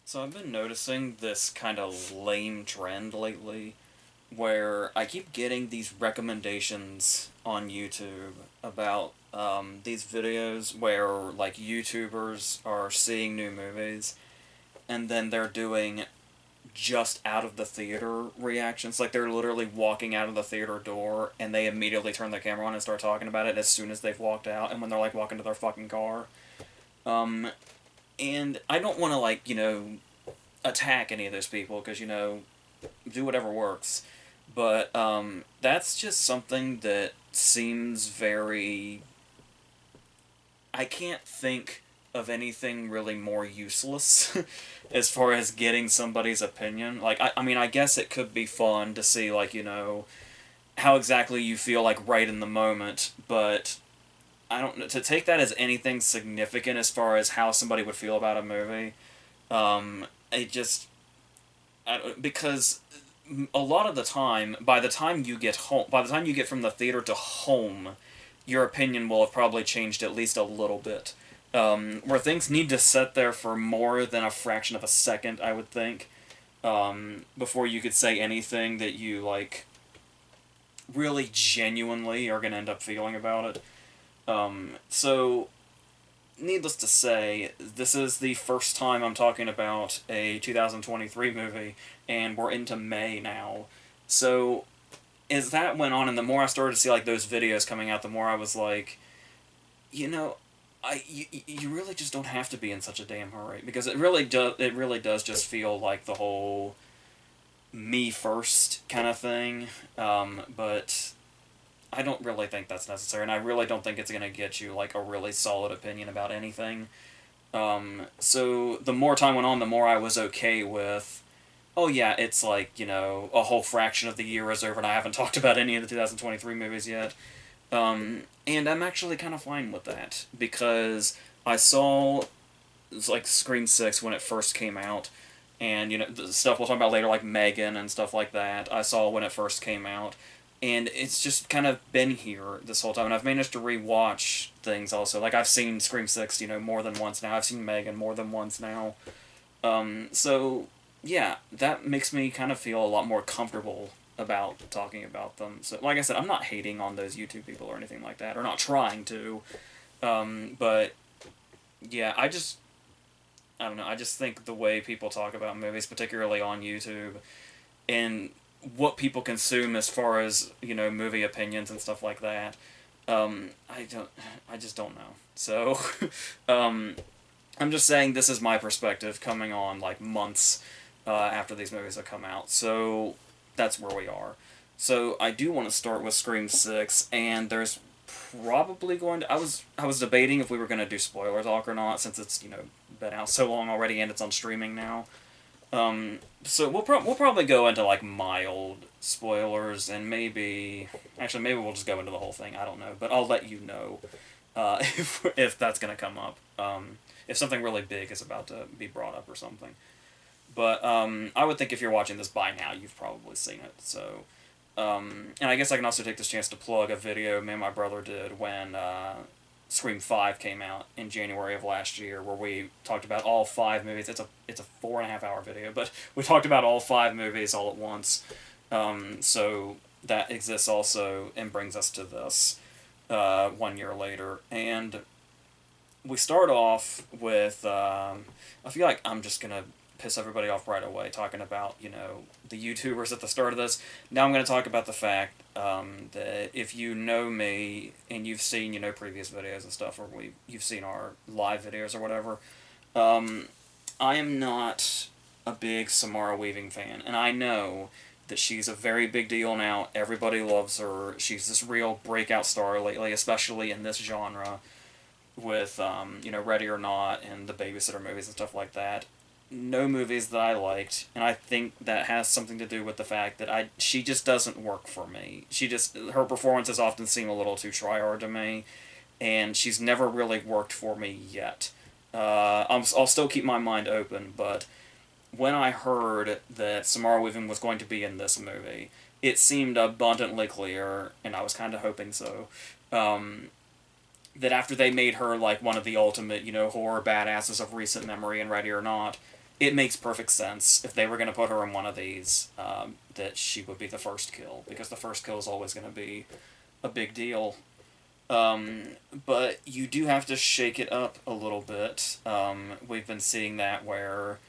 So I've been noticing this kind of lame trend lately where I keep getting these recommendations on YouTube about these videos where like YouTubers are seeing new movies and then they're doing just out of the theater reactions. Like they're literally walking out of the theater door and they immediately turn the camera on and start talking about it as soon as they've walked out and when they're like walking to their fucking car. Um, and I don't want to attack any of those people because do whatever works. But that's just something that seems very. I can't think of anything really more useless as far as getting somebody's opinion. Like, I mean, I guess it could be fun to see, how exactly you feel, like, right in the moment, but I don't know. To take that as anything significant as far as how somebody would feel about a movie, it just. Because a lot of the time, by the time you get home, by the time you get from the theater to home, your opinion will have probably changed at least a little bit. Where things need to sit there for more than a fraction of a second, I would think, before you could say anything that you like really genuinely are going to end up feeling about it. So needless to say, this is the first time I'm talking about a 2023 movie, and we're into May now. So, as that went on, and the more I started to see like those videos coming out, the more I was like, you know, you really just don't have to be in such a damn hurry because it really does just feel like the whole me first kind of thing. But I don't really think that's necessary, and I really don't think it's gonna get you like a really solid opinion about anything. So the more time went on, the more I was okay with. Oh yeah, it's like a whole fraction of the year is over, and I haven't talked about any of the 2023 movies yet. And I'm actually kind of fine with that because I saw like Scream 6 when it first came out, and the stuff we'll talk about later, like Megan and stuff like that. I saw when it first came out, and it's just kind of been here this whole time. And I've managed to rewatch things also. Like I've seen Scream 6, more than once now. I've seen Megan more than once now. So yeah, that makes me kind of feel a lot more comfortable about talking about them. So like I said, I'm not hating on those YouTube people or anything like that, or not trying to. But yeah, I don't know. I just think the way people talk about movies, particularly on YouTube, and what people consume as far as movie opinions and stuff like that. I just don't know. So, um, I'm just saying this is my perspective coming on like months after these movies have come out. So that's where we are. So I do want to start with Scream 6, and there's probably going to. I was debating if we were going to do spoiler talk or not, since it's been out so long already and it's on streaming now. So we'll probably go into like mild spoilers, and maybe we'll just go into the whole thing. I don't know, but I'll let you know if that's gonna come up. If something really big is about to be brought up or something. But I would think if you're watching this by now, you've probably seen it. So, and I guess I can also take this chance to plug a video me and my brother did when Scream 5 came out in January of last year, where we talked about all five movies. It's a 4.5 hour video, but we talked about all five movies all at once. So that exists also and brings us to this 1 year later. And we start off with I feel like I'm just gonna piss everybody off right away talking about the YouTubers at the start of this. Now I'm gonna talk about the fact that if you know me and you've seen previous videos and stuff, or you've seen our live videos or whatever, I am not a big Samara Weaving fan, and I know that she's a very big deal now. Everybody loves her. She's this real breakout star lately, especially in this genre with Ready or Not and the Babysitter movies and stuff like that. No movies that I liked, and I think that has something to do with the fact that she just doesn't work for me. Her performances often seem a little too tryhard to me, and she's never really worked for me yet. I'll still keep my mind open, but when I heard that Samara Weaving was going to be in this movie, it seemed abundantly clear, and I was kind of hoping so, um, that after they made her like one of the ultimate, horror badasses of recent memory in Ready or Not, it makes perfect sense if they were going to put her in one of these, that she would be the first kill, because the first kill is always going to be a big deal. Um, but you do have to shake it up a little bit. We've been seeing that where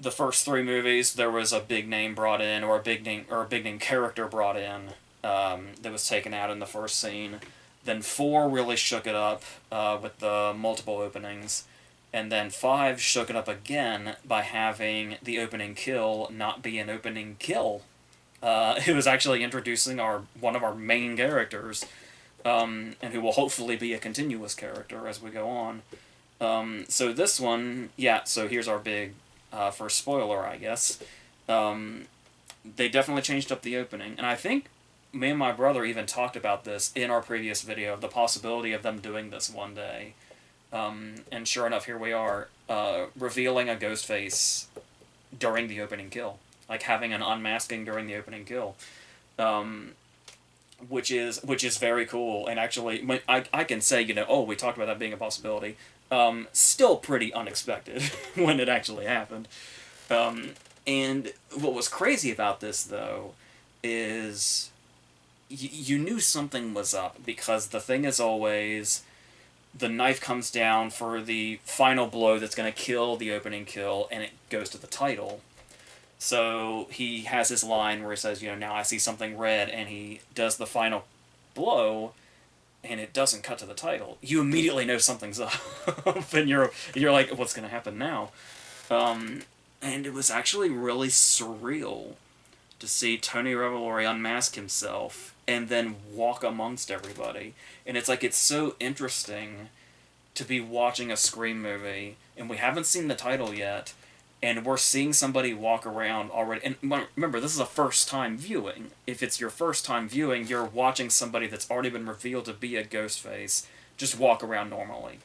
the first three movies there was a big name brought in, or a big name character brought in, that was taken out in the first scene. Then four really shook it up, with the multiple openings, and then five shook it up again by having the opening kill not be an opening kill. It was actually introducing one of our main characters, and who will hopefully be a continuous character as we go on. So this one, yeah. So here's our big first spoiler, I guess. They definitely changed up the opening, and I think me and my brother even talked about this in our previous video, the possibility of them doing this one day. And sure enough, here we are, revealing a ghost face during the opening kill, like having an unmasking during the opening kill. Which is very cool, and actually, I can say, oh, we talked about that being a possibility. Still pretty unexpected when it actually happened. And what was crazy about this, though, is you knew something was up, because the thing is always the knife comes down for the final blow that's going to kill the opening kill, and it goes to the title. So he has his line where he says, now I see something red, and he does the final blow, and it doesn't cut to the title. You immediately know something's up, and you're like, what's going to happen now? And it was actually really surreal to see Tony Revolori unmask himself and then walk amongst everybody. And it's like, it's so interesting to be watching a Scream movie, and we haven't seen the title yet, and we're seeing somebody walk around already. And remember, this is a first-time viewing. If it's your first-time viewing, you're watching somebody that's already been revealed to be a ghost face just walk around normally.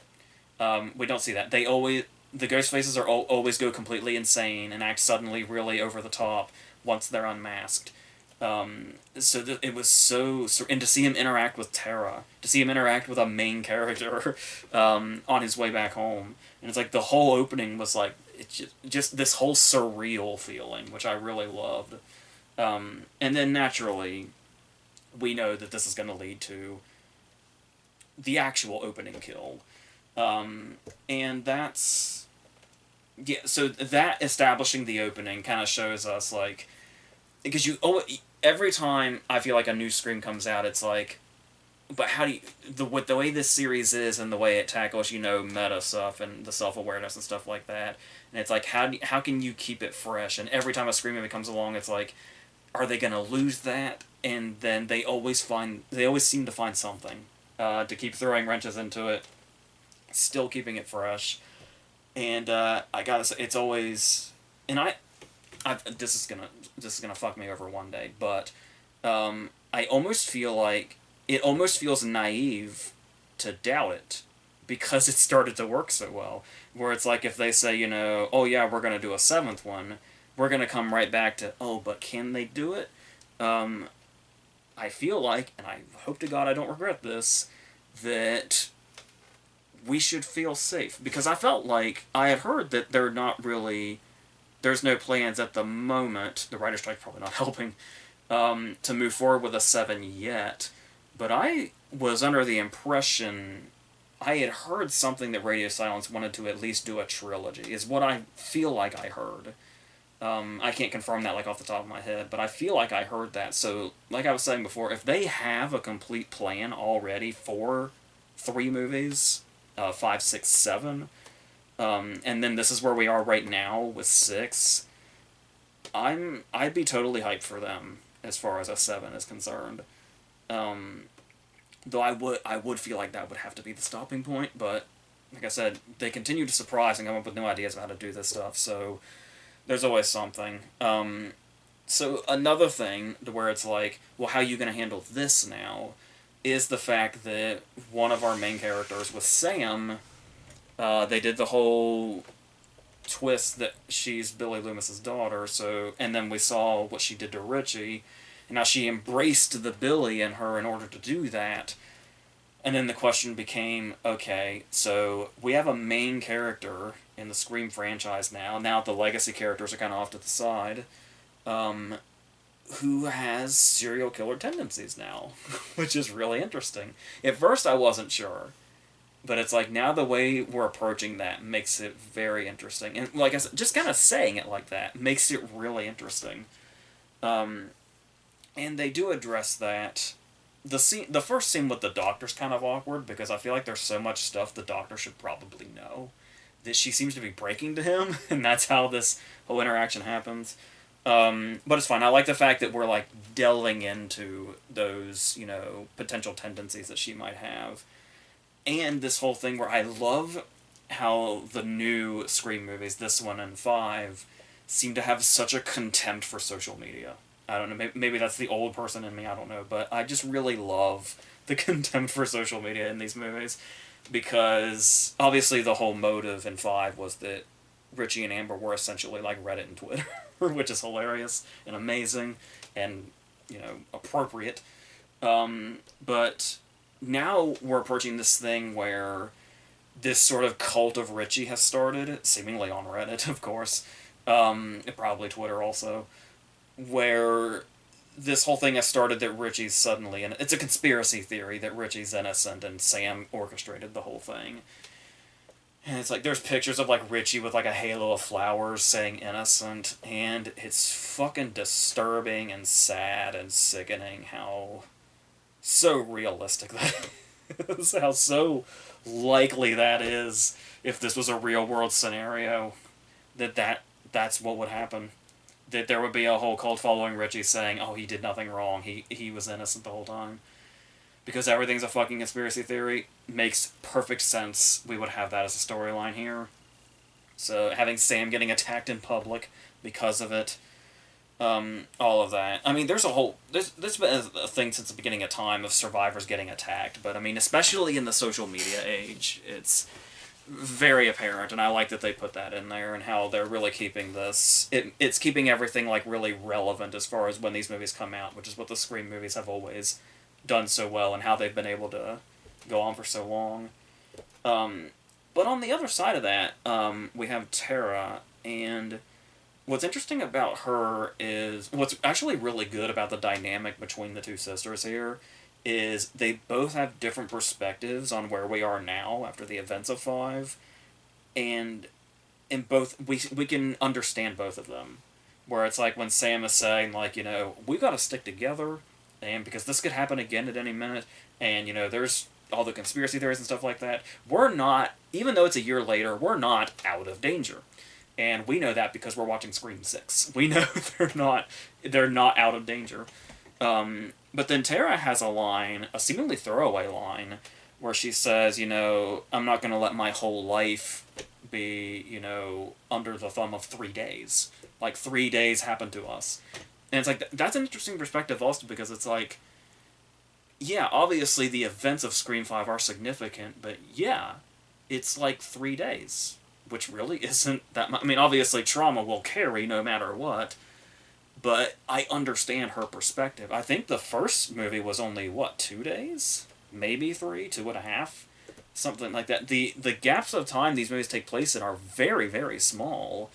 We don't see that. The ghost faces always go completely insane and act suddenly really over the top once they're unmasked. It was so... And to see him interact with Tara, to see him interact with a main character on his way back home. And it's like the whole opening was like, it's just this whole surreal feeling, which I really loved. And then naturally, we know that this is going to lead to the actual opening kill. And that's... Yeah, so that establishing the opening kind of shows us, like... Because every time I feel like a new Scream comes out, it's like... But how do you... With the way this series is and the way it tackles, meta stuff and the self-awareness and stuff like that, and it's like, how can you keep it fresh? And every time a Scream movie comes along, it's like, are they going to lose that? And then they always seem to find something to keep throwing wrenches into it, still keeping it fresh. And I gotta say, it's always... And this is gonna fuck me over one day, but I almost feel like it almost feels naive to doubt it, because it started to work so well. Where it's like, if they say, oh yeah, we're gonna do a seventh one, we're gonna come right back to, oh, but can they do it? I feel like, and I hope to God I don't regret this, that we should feel safe, because I felt like I had heard that there's no plans at the moment, the writer's strike probably not helping, to move forward with a 7 yet, but I was under the impression I had heard something that Radio Silence wanted to at least do a trilogy, is what I feel like I heard. I can't confirm that off the top of my head, but I feel like I heard that. So, like I was saying before, if they have a complete plan already for 3 movies, 5, 6, 7, and then this is where we are right now with 6, I'd be totally hyped for them as far as a 7 is concerned. Though I would feel like that would have to be the stopping point, but like I said, they continue to surprise and come up with new ideas of how to do this stuff, so there's always something. So another thing to where it's like, well, how are you going to handle this now, is the fact that one of our main characters with Sam, they did the whole twist that she's Billy Loomis's daughter, and then we saw what she did to Richie, and now she embraced the Billy in her in order to do that. And then the question became, okay, so we have a main character in the Scream franchise now. Now the legacy characters are kind of off to the side. Um, who has serial killer tendencies now, which is really interesting. At first, I wasn't sure, but it's like now the way we're approaching that makes it very interesting. And like I said, just kind of saying it like that makes it really interesting. Um, and they do address that. The first scene with the doctor's kind of awkward because I feel like there's so much stuff the doctor should probably know that she seems to be breaking to him, and that's how this whole interaction happens. But it's fine. I like the fact that we're like delving into those, potential tendencies that she might have, and this whole thing where I love how the new Scream movies, this one and five, seem to have such a contempt for social media. I don't know. Maybe that's the old person in me. I don't know, but I just really love the contempt for social media in these movies because obviously the whole motive in five was that Richie and Amber were essentially like Reddit and Twitter, which is hilarious and amazing and appropriate. But now we're approaching this thing where this sort of cult of Richie has started, seemingly on Reddit, of course, probably Twitter also, where this whole thing has started that Richie's suddenly, and it's a conspiracy theory that Richie's innocent and Sam orchestrated the whole thing. And it's like there's pictures of like Richie with like a halo of flowers saying innocent, and it's fucking disturbing and sad and sickening how so realistic that is. How so likely that is if this was a real world scenario that's what would happen. That there would be a whole cult following Richie saying, "Oh, he did nothing wrong. He was innocent the whole time." Because everything's a fucking conspiracy theory, makes perfect sense. We would have that as a storyline here. So having Sam getting attacked in public because of it, all of that. I mean, there's been a thing since the beginning of time of survivors getting attacked, but I mean, especially in the social media age, it's very apparent, and I like that they put that in there and how they're really keeping this. It's keeping everything like really relevant as far as when these movies come out, which is what the Scream movies have always done so well and how they've been able to go on for so long. But on the other side of that, we have Tara, and what's interesting about her is what's actually really good about the dynamic between the two sisters here is they both have different perspectives on where we are now after the events of five, and in both we can understand both of them. Where it's like when Sam is saying like we got to stick together, and because this could happen again at any minute, and there's all the conspiracy theories and stuff like that. We're not, even though it's a year later, we're not out of danger. And we know that because we're watching Scream 6. We know they're not out of danger. But then Tara has a line, a seemingly throwaway line, where she says, I'm not going to let my whole life be, under the thumb of 3 days. Like, 3 days happened to us. And it's like, that's an interesting perspective also because it's like, yeah, obviously the events of Scream 5 are significant, but yeah, it's like 3 days, which really isn't that much. I mean, obviously trauma will carry no matter what, but I understand her perspective. I think the first movie was only, 2 days? Maybe 3, 2.5? Something like that. The gaps of time these movies take place in are very, very small.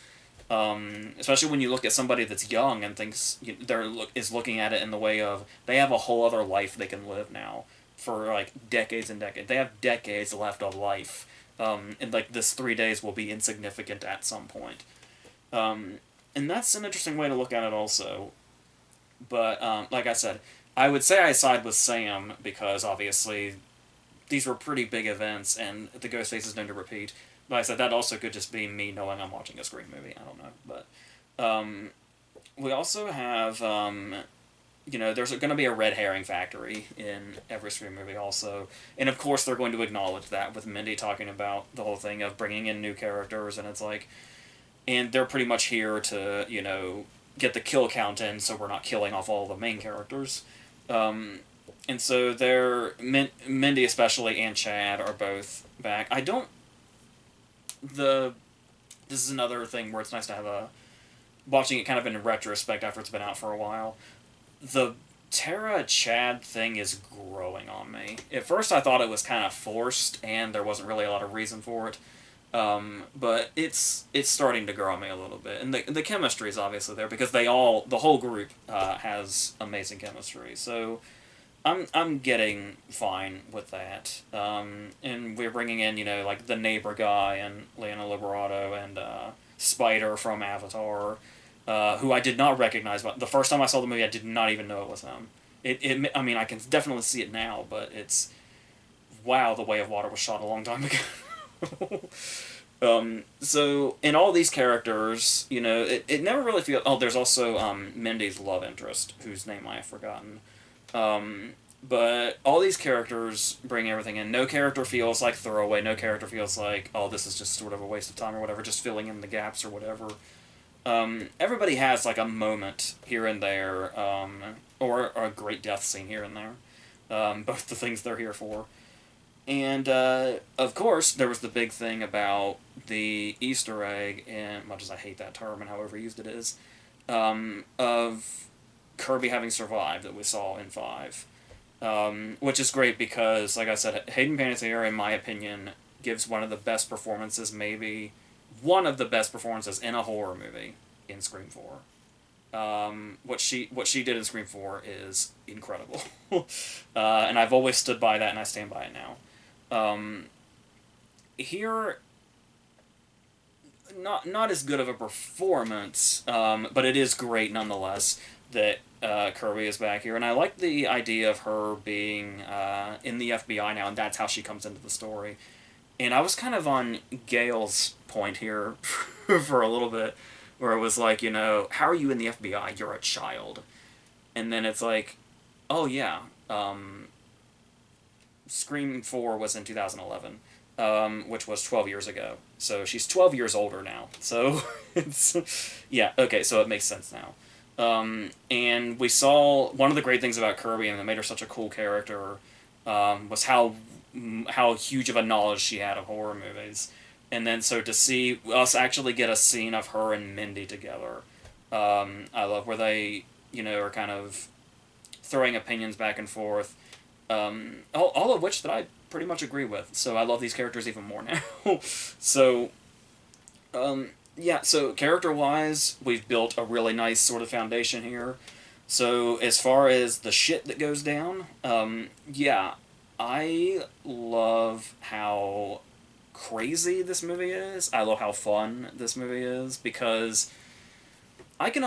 Especially when you look at somebody that's young and thinks is looking at it in the way of they have a whole other life they can live now for like decades and decades. They have decades left of life, and like this 3 days will be insignificant at some point. And that's an interesting way to look at it also. But like I said, I would say I side with Sam because obviously these were pretty big events and the ghost face is known to repeat. But I said that also could just be me knowing I'm watching a Scream movie. I don't know. But we also have, there's going to be a red herring factory in every Scream movie also. And of course they're going to acknowledge that with Mindy talking about the whole thing of bringing in new characters. And it's like, and they're pretty much here to, get the kill count in so we're not killing off all the main characters. And so Mindy especially and Chad are both back. This is another thing where it's nice to have watching it kind of in retrospect after it's been out for a while. The Tara Chad thing is growing on me. At first, I thought it was kind of forced, and there wasn't really a lot of reason for it. But it's starting to grow on me a little bit, and the chemistry is obviously there because the whole group has amazing chemistry. So I'm getting fine with that. And we're bringing in like the neighbor guy and Lena Liberato and Spider from Avatar, who I did not recognize. But the first time I saw the movie, I did not even know it was him. I mean, I can definitely see it now, but it's wow, The Way of Water was shot a long time ago. So in all these characters, it never really feels. Oh, there's also Mindy's love interest, whose name I have forgotten. But all these characters bring everything in. No character feels like throwaway. No character feels like, oh, this is just sort of a waste of time or whatever, just filling in the gaps or whatever. Everybody has like a moment here and there, or a great death scene here and there. Both the things they're here for. And, of course, there was the big thing about the Easter egg, and much as I hate that term and how overused it is, of Kirby having survived that we saw in 5. Which is great because, like I said, Hayden Panettiere, in my opinion, gives one of the best performances, maybe one of the best performances in a horror movie in Scream 4. What she did in Scream 4 is incredible. And I've always stood by that, and I stand by it now. Here, not as good of a performance, but it is great nonetheless that Kirby is back here, and I like the idea of her being in the FBI now, and that's how she comes into the story. And I was kind of on Gail's point here for a little bit, where it was like, how are you in the FBI? You're a child. And then it's like, oh yeah, Scream 4 was in 2011, which was 12 years ago. So she's 12 years older now. So it's, yeah, okay, so it makes sense now. And we saw one of the great things about Kirby, and that made her such a cool character, was how huge of a knowledge she had of horror movies. And then so to see us actually get a scene of her and Mindy together, I love where they, are kind of throwing opinions back and forth, all of which that I pretty much agree with. So I love these characters even more now. So, yeah, so character-wise, we've built a really nice sort of foundation here. So as far as the shit that goes down, yeah, I love how crazy this movie is. I love how fun this movie is, because I can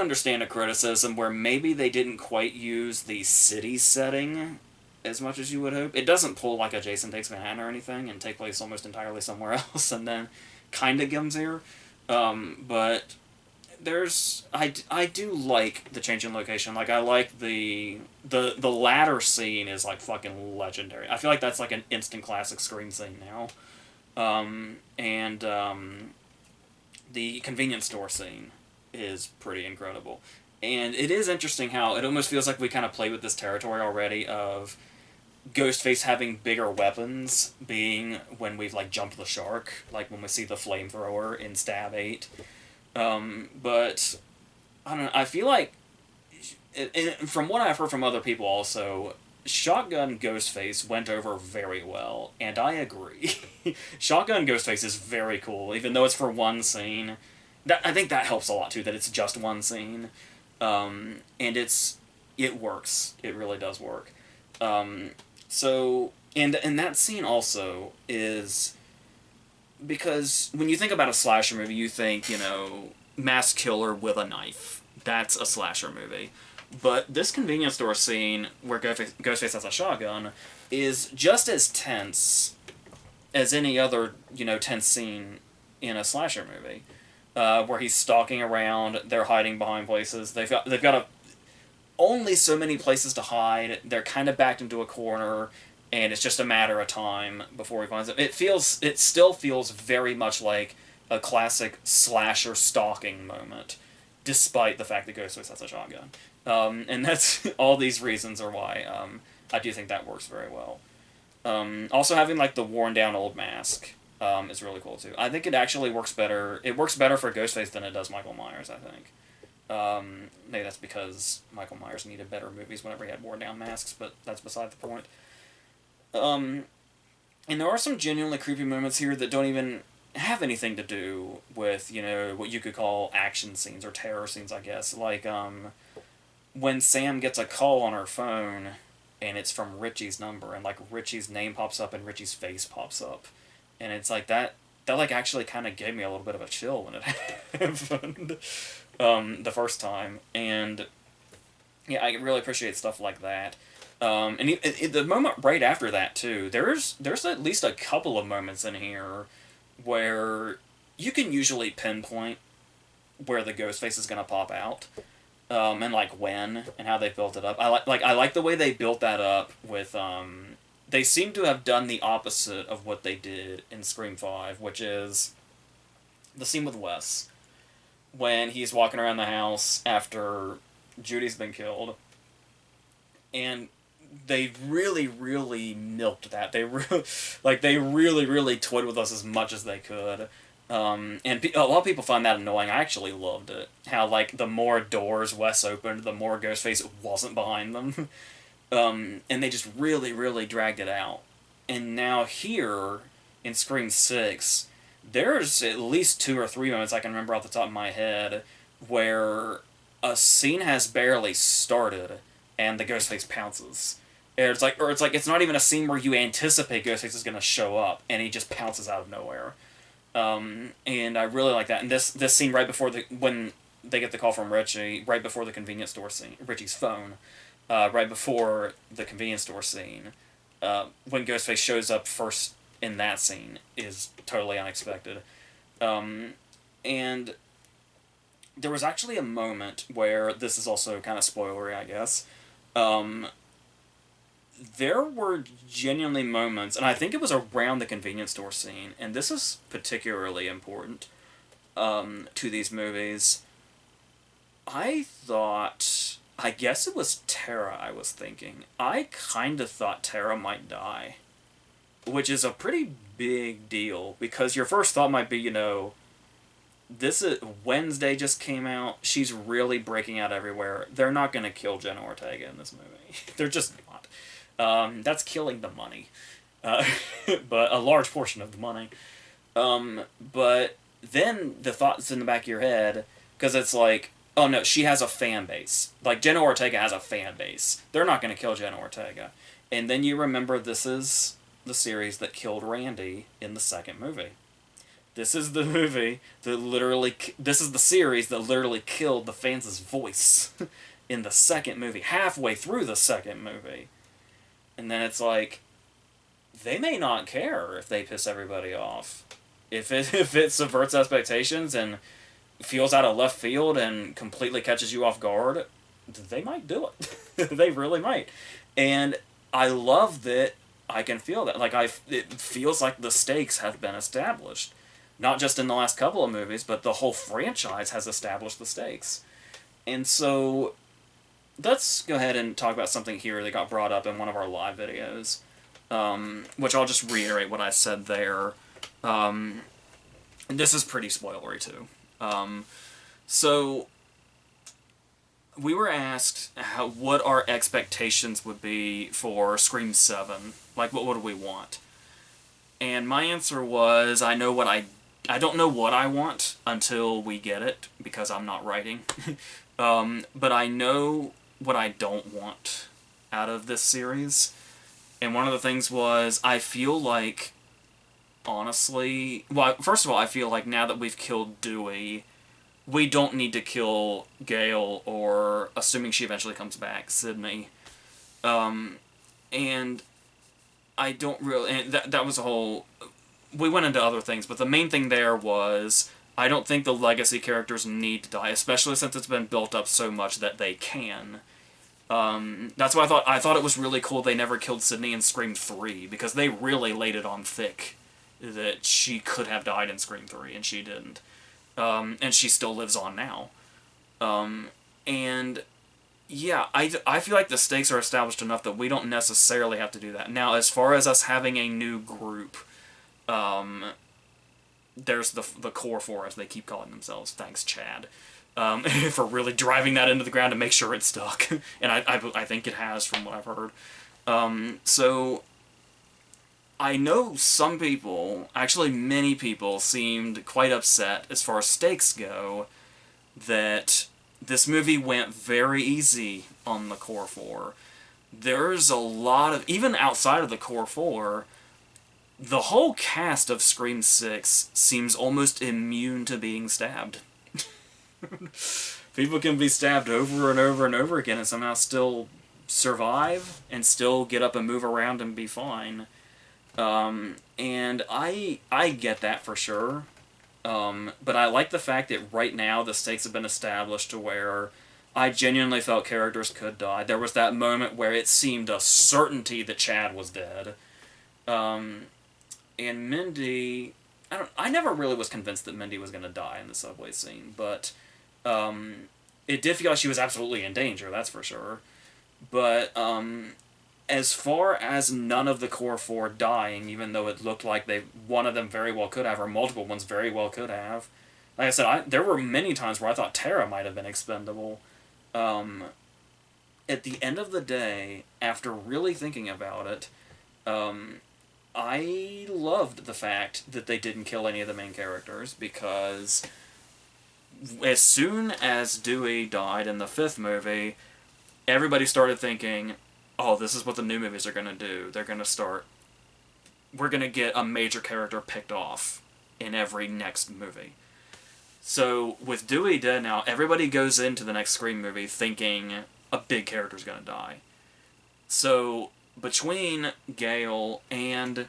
understand a criticism where maybe they didn't quite use the city setting as much as you would hope. It doesn't pull like a Jason Takes Manhattan or anything and take place almost entirely somewhere else and then kind of comes here. But I do like the change in location. Like, I like the ladder scene is like fucking legendary. I feel like that's like an instant classic Scream scene now. And the convenience store scene is pretty incredible. And it is interesting how it almost feels like we kind of play with this territory already of Ghostface having bigger weapons, being when we've like jumped the shark, like when we see the flamethrower in Stab 8. But I don't know, I feel like, from what I've heard from other people also, Shotgun Ghostface went over very well, and I agree. Shotgun Ghostface is very cool, even though it's for one scene. I think that helps a lot too, that it's just one scene. And it works. It really does work. So, and that scene also is, because when you think about a slasher movie, you think, mass killer with a knife. That's a slasher movie. But this convenience store scene, where Ghostface has a shotgun, is just as tense as any other, tense scene in a slasher movie. Where he's stalking around, they're hiding behind places, they've got only so many places to hide, they're kind of backed into a corner, and it's just a matter of time before he finds them. It still feels very much like a classic slasher stalking moment, despite the fact that Ghostface has a shotgun. And that's all these reasons are why I do think that works very well. Also having like the worn down old mask is really cool too. I think it actually works better. It works better for Ghostface than it does Michael Myers, I think. Maybe that's because Michael Myers needed better movies whenever he had worn down masks, but that's beside the point. Um, and there are some genuinely creepy moments here that don't even have anything to do with, what you could call action scenes or terror scenes, I guess. Like, when Sam gets a call on her phone and it's from Richie's number and, like, Richie's name pops up and Richie's face pops up. And it's like that like actually kind of gave me a little bit of a chill when it happened the first time. And yeah, I really appreciate stuff like that. The moment right after that too, there's at least a couple of moments in here where you can usually pinpoint where the ghost face is gonna pop out, and like when and how they built it up. I like the way they built that up with. They seem to have done the opposite of what they did in Scream 5, which is the scene with Wes when he's walking around the house after Judy's been killed, and they really, really milked that. They really, really toyed with us as much as they could. A lot of people find that annoying. I actually loved it. How, like, the more doors Wes opened, the more Ghostface wasn't behind them. And they just really, really dragged it out. And now here, in Scream 6, there's at least 2 or 3 moments I can remember off the top of my head where a scene has barely started and the Ghostface pounces. It's not even a scene where you anticipate Ghostface is going to show up, and he just pounces out of nowhere. And I really like that. And this scene right before when they get the call from Richie, right before the convenience store scene, Richie's phone, right before the convenience store scene, when Ghostface shows up first in that scene is totally unexpected. And there was actually a moment where, this is also kind of spoilery, I guess, there were genuinely moments, and I think it was around the convenience store scene, and this is particularly important to these movies. I guess it was Tara I was thinking. I kind of thought Tara might die, which is a pretty big deal, because your first thought might be, this is Wednesday just came out. She's really breaking out everywhere. They're not going to kill Jenna Ortega in this movie. They're just not. That's killing the money. But a large portion of the money. But then the thought's in the back of your head, because it's like, oh no, she has a fan base. Like, Jenna Ortega has a fan base. They're not going to kill Jenna Ortega. And then you remember this is the series that killed Randy in the second movie. This is the movie that this is the series that literally killed the fans' voice in the second movie, halfway through the second movie. And then it's like, they may not care if they piss everybody off. If it subverts expectations and feels out of left field and completely catches you off guard, they might do it. They really might. And I love that I can feel that. Like, it feels like the stakes have been established. Not just in the last couple of movies, but the whole franchise has established the stakes. And so, let's go ahead and talk about something here that got brought up in one of our live videos, which I'll just reiterate what I said there. And this is pretty spoilery too. So, we were asked what our expectations would be for Scream 7. Like, what would we want? And my answer was, I don't know what I want until we get it, because I'm not writing. But I know what I don't want out of this series. And one of the things was, I feel like, honestly... Well, first of all, I feel like now that we've killed Dewey, we don't need to kill Gail, or, assuming she eventually comes back, Sydney. And I don't really... And that was a whole... We went into other things, but the main thing there was, I don't think the legacy characters need to die, especially since it's been built up so much that they can. That's why I thought it was really cool they never killed Sydney in Scream 3, because they really laid it on thick that she could have died in Scream 3, and she didn't. And she still lives on now. And yeah, I feel like the stakes are established enough that we don't necessarily have to do that. Now, as far as us having a new group, there's the core four, as they keep calling themselves. Thanks, Chad. for really driving that into the ground to make sure it's stuck. And I think it has, from what I've heard. So I know some people, actually many people, seemed quite upset as far as stakes go that this movie went very easy on the core four. There's a lot of, even outside of the core four, the whole cast of Scream 6 seems almost immune to being stabbed. People can be stabbed over and over and over again and somehow still survive and still get up and move around and be fine. And I get that for sure. But I like the fact that right now the stakes have been established to where I genuinely felt characters could die. There was that moment where it seemed a certainty that Chad was dead. And Mindy, I never really was convinced that Mindy was going to die in the subway scene, but it did feel like she was absolutely in danger, that's for sure. But as far as none of the core four dying, even though it looked like one of them very well could have, or multiple ones very well could have. Like I said, there were many times where I thought Tara might have been expendable. At the end of the day, after really thinking about it, I loved the fact that they didn't kill any of the main characters, because as soon as Dewey died in the fifth movie, everybody started thinking, oh, this is what the new movies are going to do. They're going to start... We're going to get a major character picked off in every next movie. So, with Dewey dead now, everybody goes into the next Scream movie thinking a big character's going to die. So, between Gale and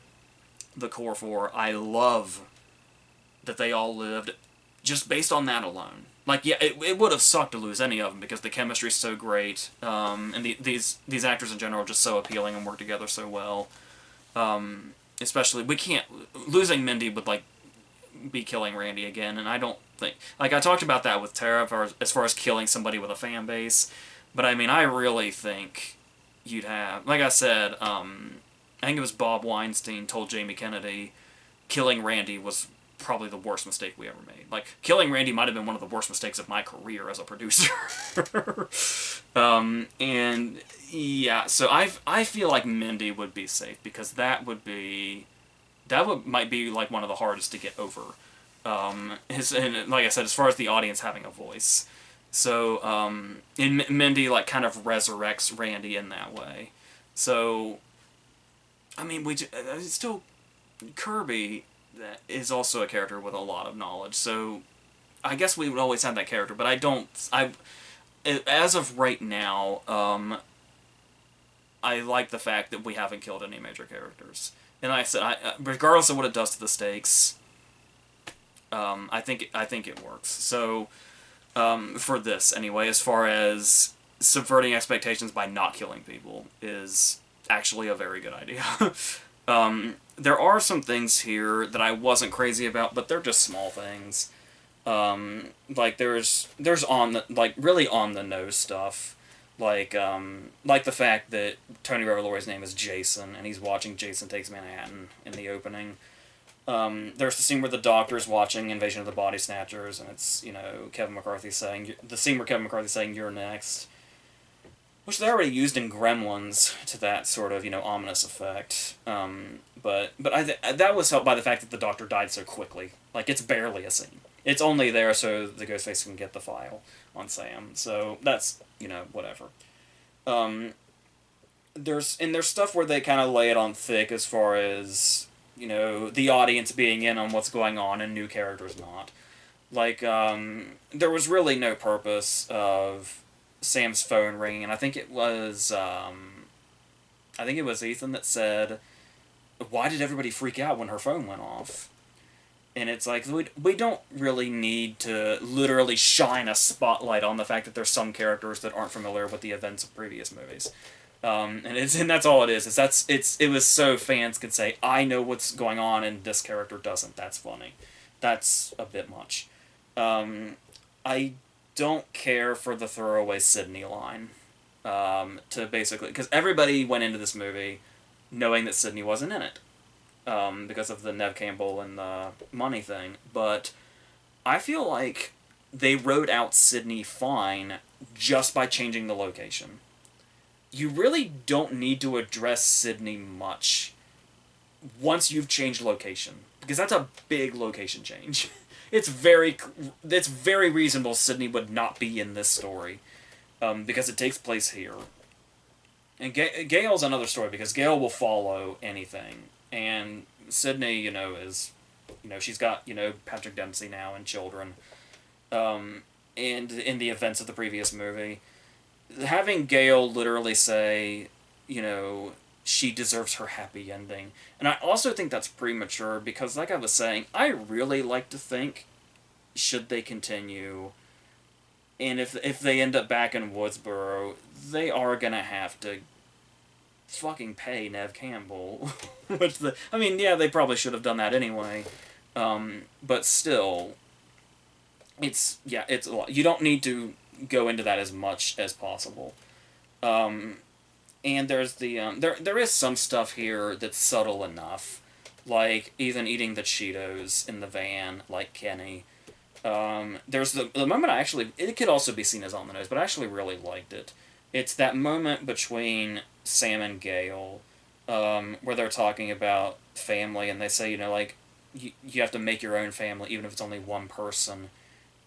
the core four, I love that they all lived just based on that alone. Like, yeah, it would have sucked to lose any of them because the chemistry's so great, and these actors in general are just so appealing and work together so well. Especially, we can't... Losing Mindy would, like, be killing Randy again, and I don't think... Like, I talked about that with Tara as far as killing somebody with a fan base, but I mean, I really think you'd have... Like I said, I think it was Bob Weinstein told Jamie Kennedy killing Randy was probably the worst mistake we ever made. Like, killing Randy might have been one of the worst mistakes of my career as a producer. And yeah, so I feel like Mindy would be safe, because that would might be like one of the hardest to get over. And like I said, as far as the audience having a voice. So, and Mindy like kind of resurrects Randy in that way. So, I mean, still, Kirby is also a character with a lot of knowledge, so I guess we would always have that character, but as of right now, I like the fact that we haven't killed any major characters. And like I said, regardless of what it does to the stakes, I think it works. So, for this, anyway, as far as subverting expectations by not killing people is actually a very good idea. There are some things here that I wasn't crazy about, but they're just small things. Like there's really on the nose stuff, like the fact that Tony Revolori's name is Jason and he's watching Jason Takes Manhattan in the opening. There's the scene where the doctor's watching Invasion of the Body Snatchers, and it's, Kevin McCarthy saying, the scene where Kevin McCarthy's saying, "You're next." Which they already used in Gremlins to that sort of, ominous effect. But that was helped by the fact that the Doctor died so quickly. Like, it's barely a scene. It's only there so the Ghostface can get the file on Sam. So that's, whatever. There's stuff where they kind of lay it on thick as far as, the audience being in on what's going on and new characters not. Like, there was really no purpose of Sam's phone ringing, and I think it was Ethan that said, "Why did everybody freak out when her phone went off?" And it's like, we don't really need to literally shine a spotlight on the fact that there's some characters that aren't familiar with the events of previous movies. And that's all it is. It was so fans could say, "I know what's going on and this character doesn't." That's funny. That's a bit much. I don't care for the throwaway Sydney line. To basically... Because everybody went into this movie knowing that Sydney wasn't in it. Because of the Nev Campbell and the money thing. But I feel like they wrote out Sydney fine just by changing the location. You really don't need to address Sydney much once you've changed location, because that's a big location change. It's very reasonable Sydney would not be in this story, because it takes place here. And Gale's another story, because Gale will follow anything, and Sydney, is, she's got, Patrick Dempsey now and children, and in the events of the previous movie, having Gale literally say, she deserves her happy ending. And I also think that's premature, because like I was saying, I really like to think, should they continue, and if they end up back in Woodsboro, they are gonna have to fucking pay Nev Campbell. Yeah, they probably should have done that anyway. But still, it's a lot. You don't need to go into that as much as possible. And there's there is some stuff here that's subtle enough, like even eating the Cheetos in the van, like Kenny. There's the moment it could also be seen as on the nose, but I actually really liked it. It's that moment between Sam and Gale, where they're talking about family, and they say, you have to make your own family, even if it's only one person,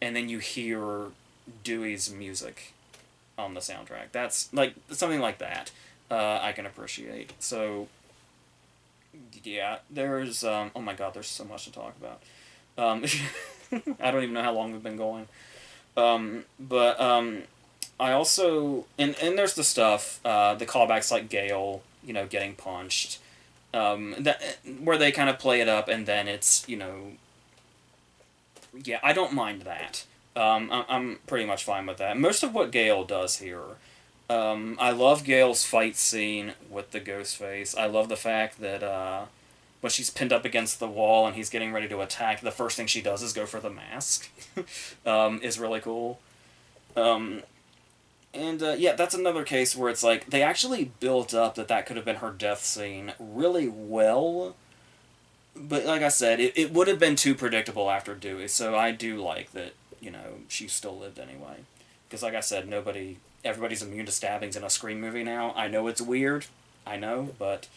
and then you hear Dewey's music on the soundtrack. That's like something like that. I can appreciate. So, yeah, there's oh my god, there's so much to talk about. I don't even know how long we've been going. But I also and there's the stuff, the callbacks like Gale, getting punched, that where they kind of play it up, and then it's yeah, I don't mind that. I'm pretty much fine with that. Most of what Gale does here. I love Gale's fight scene with the Ghostface. I love the fact that when she's pinned up against the wall and he's getting ready to attack, the first thing she does is go for the mask. Is really cool. Yeah, that's another case where it's like, they actually built up that could have been her death scene really well. But like I said, it would have been too predictable after Dewey, so I do like that, she still lived anyway. Because like I said, everybody's immune to stabbings in a Scream movie now. I know it's weird, I know, but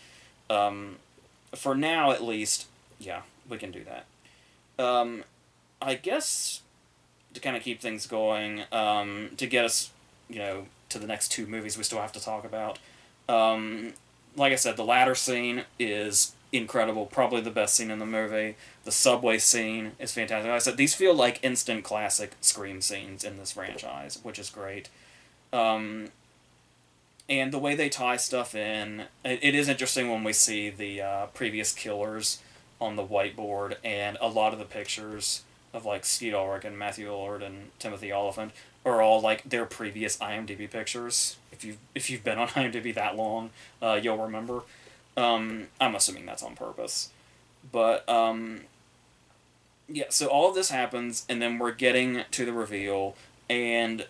for now at least, yeah, we can do that. I guess to kind of keep things going, to get us, to the next two movies we still have to talk about. Like I said, the ladder scene is incredible, probably the best scene in the movie. The subway scene is fantastic. Like I said, these feel like instant classic Scream scenes in this franchise, which is great. And the way they tie stuff in, it is interesting when we see the previous killers on the whiteboard, and a lot of the pictures of like Skeet Ulrich and Matthew Lillard and Timothy Oliphant are all like their previous IMDb pictures. If you've been on IMDb that long, you'll remember. I'm assuming that's on purpose, but yeah. So all of this happens, and then we're getting to the reveal, and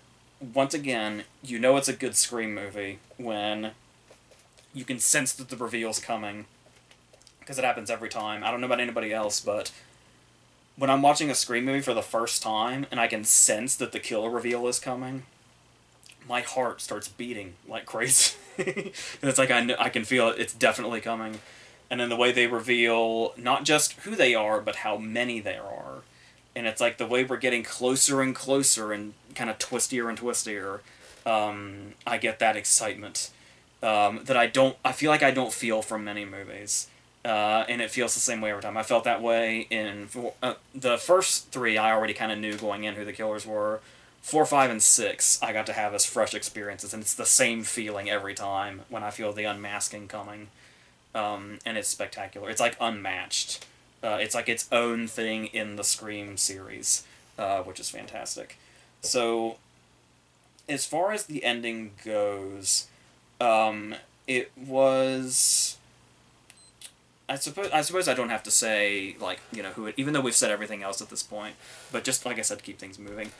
once again, it's a good Scream movie when you can sense that the reveal's coming, because it happens every time. I don't know about anybody else, but when I'm watching a Scream movie for the first time and I can sense that the killer reveal is coming, my heart starts beating like crazy. It's like I can feel it. It's definitely coming. And then the way they reveal not just who they are, but how many there are. And it's like the way we're getting closer and closer and kind of twistier and twistier. I get that excitement that I feel like I don't feel from many movies. And it feels the same way every time. I felt that way in the first three. I already kind of knew going in who the killers were. 4, 5, and 6, I got to have as fresh experiences, and it's the same feeling every time when I feel the unmasking coming. And it's spectacular. It's like unmatched. It's like its own thing in the Scream series, which is fantastic. So, as far as the ending goes, it was... I suppose I don't have to say, like, who it... Even though we've said everything else at this point. But just, like I said, to keep things moving.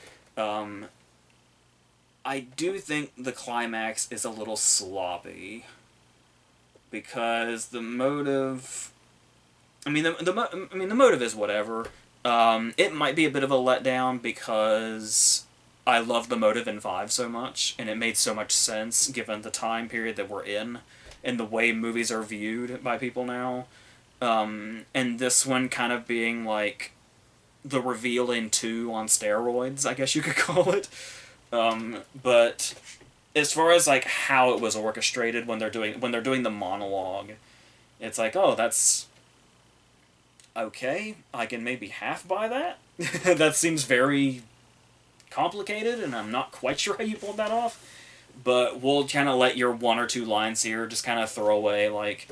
I do think the climax is a little sloppy. Because the motive... the motive is whatever. It might be a bit of a letdown because I love the motive in 5 so much, and it made so much sense given the time period that we're in and the way movies are viewed by people now. And this one kind of being like the reveal in 2 on steroids, I guess you could call it. But as far as like how it was orchestrated when they're doing the monologue, it's like, oh, that's okay. I can maybe half buy that. That seems very complicated, and I'm not quite sure how you pulled that off. But we'll kind of let your 1 or 2 lines here just kind of throw away. Like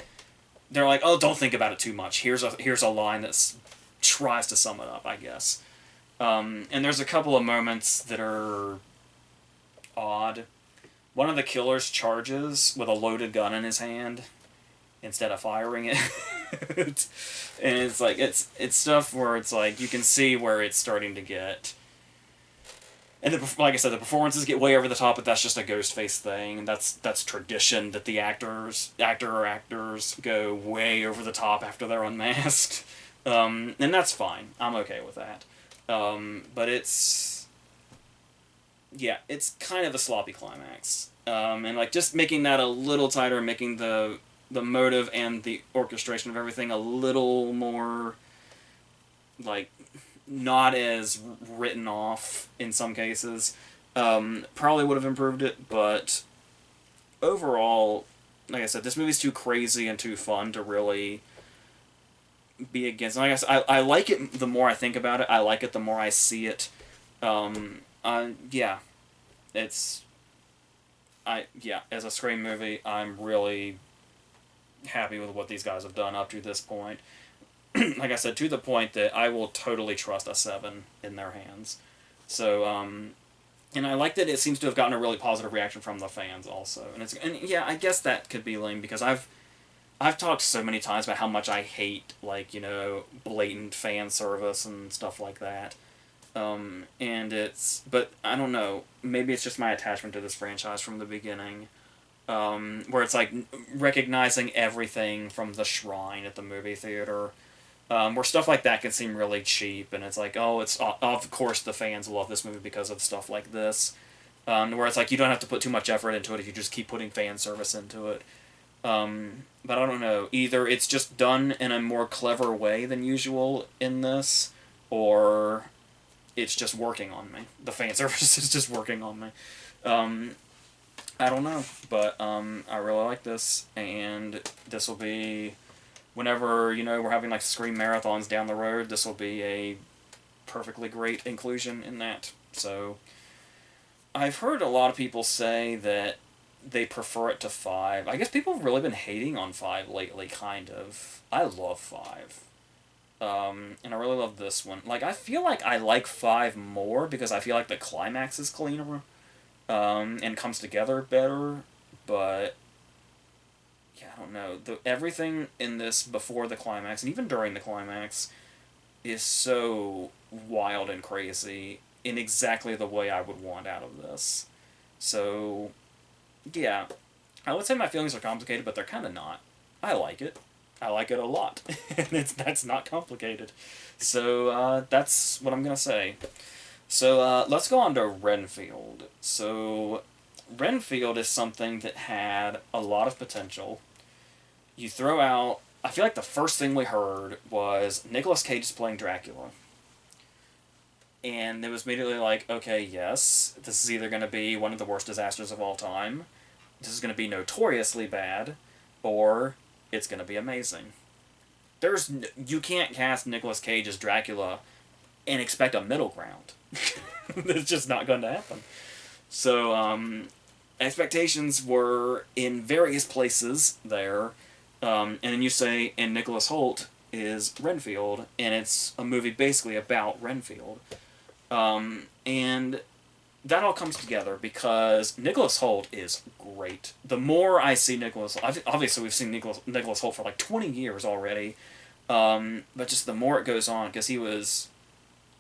they're like, oh, don't think about it too much. Here's a line that tries to sum it up, I guess. And there's a couple of moments that are odd. One of the killers charges with a loaded gun in his hand instead of firing it. And it's like it's stuff where it's like you can see where it's starting to get. And like I said, the performances get way over the top, but that's just a Ghostface thing. That's tradition that the actors go way over the top after they're unmasked, and that's fine. I'm okay with that. But it's kind of a sloppy climax, and like just making that a little tighter, making the motive and the orchestration of everything a little more like not as written off in some cases. Probably would have improved it, but overall, like I said, this movie's too crazy and too fun to really be against. Like I said, I like it the more I think about it. I like it the more I see it. Yeah, it's as a Scream movie, I'm really happy with what these guys have done up to this point. Like I said, to the point that I will totally trust a 7 in their hands. So, and I like that it seems to have gotten a really positive reaction from the fans also. And yeah, I guess that could be lame because I've talked so many times about how much I hate like blatant fan service and stuff like that. But I don't know, maybe it's just my attachment to this franchise from the beginning. Where it's like recognizing everything from the shrine at the movie theater, where stuff like that can seem really cheap, and it's like, oh, it's of course the fans love this movie because of stuff like this, where it's like you don't have to put too much effort into it if you just keep putting fan service into it. But I don't know, either it's just done in a more clever way than usual in this, or it's just working on me. The fan service is just working on me. I don't know, but I really like this, and this will be, whenever we're having like Scream marathons down the road, this will be a perfectly great inclusion in that. So I've heard a lot of people say that they prefer it to 5. I guess people have really been hating on 5 lately, kind of. I love 5. And I really love this one. Like, I feel like I like 5 more because I feel like the climax is cleaner. And comes together better, but yeah, I don't know. Everything in this before the climax and even during the climax is so wild and crazy in exactly the way I would want out of this. So, yeah, I would say my feelings are complicated, but they're kind of not. I like it. I like it a lot, and that's not complicated. So that's what I'm gonna say. So let's go on to Renfield. So Renfield is something that had a lot of potential. You throw out... I feel like the first thing we heard was Nicolas Cage is playing Dracula. And it was immediately like, okay, yes, this is either going to be one of the worst disasters of all time, this is going to be notoriously bad, or it's going to be amazing. You can't cast Nicolas Cage as Dracula and expect a middle ground. It's just not going to happen. So, expectations were in various places there, and then you say, and Nicholas Hoult is Renfield, and it's a movie basically about Renfield. And that all comes together because Nicholas Hoult is great. The more I see Nicholas... Obviously, we've seen Nicholas Hoult for like 20 years already, but just the more it goes on, because he was...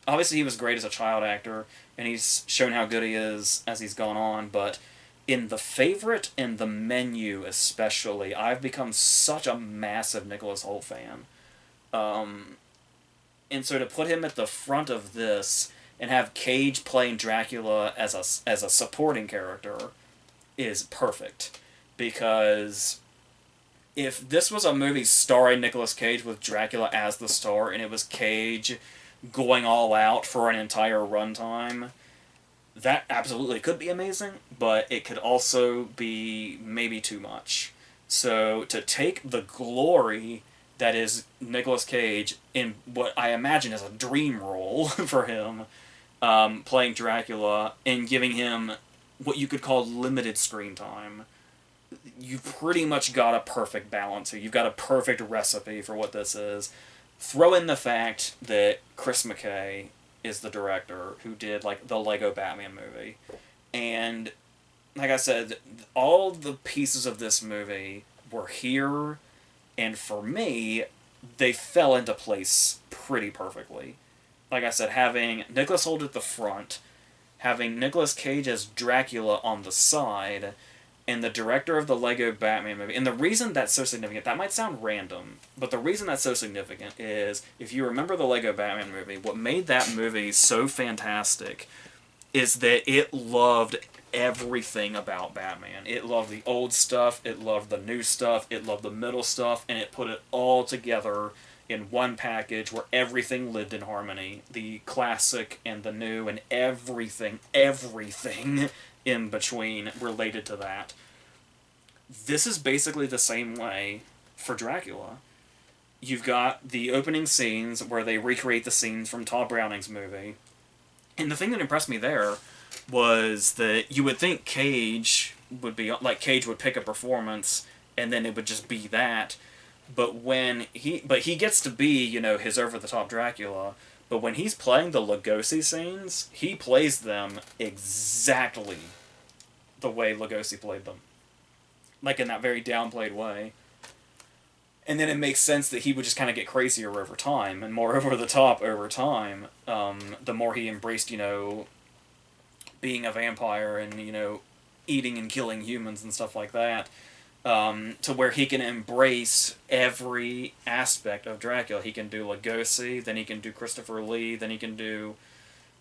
Obviously, he was great as a child actor, and he's shown how good he is as he's gone on, but in The Favorite and The Menu especially, I've become such a massive Nicholas Hoult fan. And so to put him at the front of this and have Cage playing Dracula as a supporting character is perfect, because if this was a movie starring Nicolas Cage with Dracula as the star and it was Cage going all out for an entire runtime, that absolutely could be amazing, but it could also be maybe too much. So to take the glory that is Nicolas Cage in what I imagine is a dream role for him, playing Dracula, and giving him what you could call limited screen time, you've pretty much got a perfect balance here. You've got a perfect recipe for what this is. Throw in the fact that Chris McKay is the director who did like the Lego Batman movie, and like I said, all the pieces of this movie were here, and for me, they fell into place pretty perfectly. Like I said, having Nicholas Hoult at the front, having Nicolas Cage as Dracula on the side, and the director of the Lego Batman movie. And the reason that's so significant, that might sound random, but the reason that's so significant is, if you remember the Lego Batman movie, what made that movie so fantastic is that it loved everything about Batman. It loved the old stuff, it loved the new stuff, it loved the middle stuff, and it put it all together in one package where everything lived in harmony. The classic and the new and everything in between related to that. This is basically the same way for Dracula. You've got the opening scenes where they recreate the scenes from Todd Browning's movie. And the thing that impressed me there was that you would think Cage would be like, Cage would pick a performance and then it would just be that. But he gets to be, you know, his over the top Dracula. But when he's playing the Lugosi scenes, he plays them exactly the way Lugosi played them. Like in that very downplayed way. And then it makes sense that he would just kind of get crazier over time and more over the top over time. The more he embraced, you know, being a vampire and, you know, eating and killing humans and stuff like that. To where he can embrace every aspect of Dracula. He can do Lugosi, then he can do Christopher Lee, then he can do,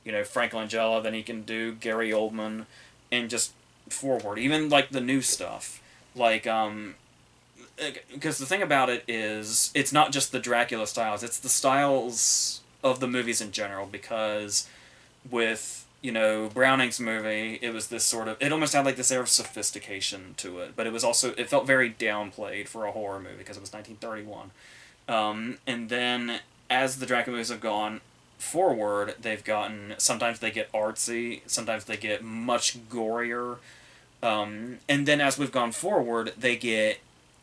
you know, Frank Langella, then he can do Gary Oldman, and just forward. Even, like, the new stuff. Like, because the thing about it is, it's not just the Dracula styles, it's the styles of the movies in general, because with, you know, Browning's movie, it was this sort of, it almost had like this air of sophistication to it, but it was also, it felt very downplayed for a horror movie, because it was 1931. And then, as the Dracula movies have gone forward, they've gotten, sometimes they get artsy, sometimes they get much gorier, and then as we've gone forward, they get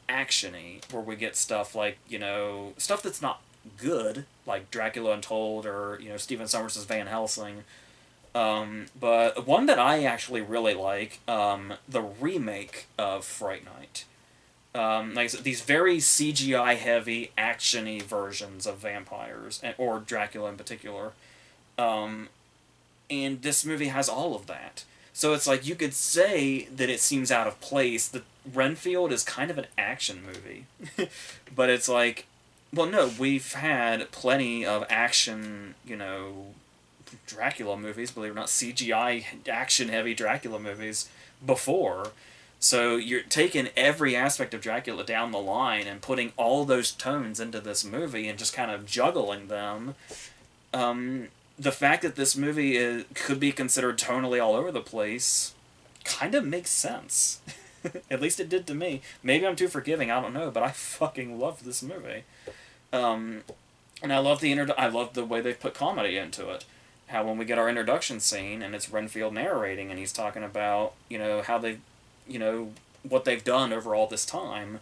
action-y, where we get stuff like, you know, stuff that's not good, like Dracula Untold or, you know, Stephen Sommers' Van Helsing. But one that I actually really like, the remake of Fright Night. Like I said, these very CGI-heavy, action-y versions of vampires, or Dracula in particular. And this movie has all of that. So it's like, you could say that it seems out of place, that Renfield is kind of an action movie. But it's like, well, no, we've had plenty of action, you know, Dracula movies, believe it or not, CGI action-heavy Dracula movies before. So you're taking every aspect of Dracula down the line and putting all those tones into this movie and just kind of juggling them. The fact that this movie could be considered tonally all over the place kind of makes sense. At least it did to me. Maybe I'm too forgiving, I don't know, but I fucking love this movie. And I love I love the way they put comedy into it. How when we get our introduction scene and it's Renfield narrating and he's talking about, you know, how they, you know, what they've done over all this time.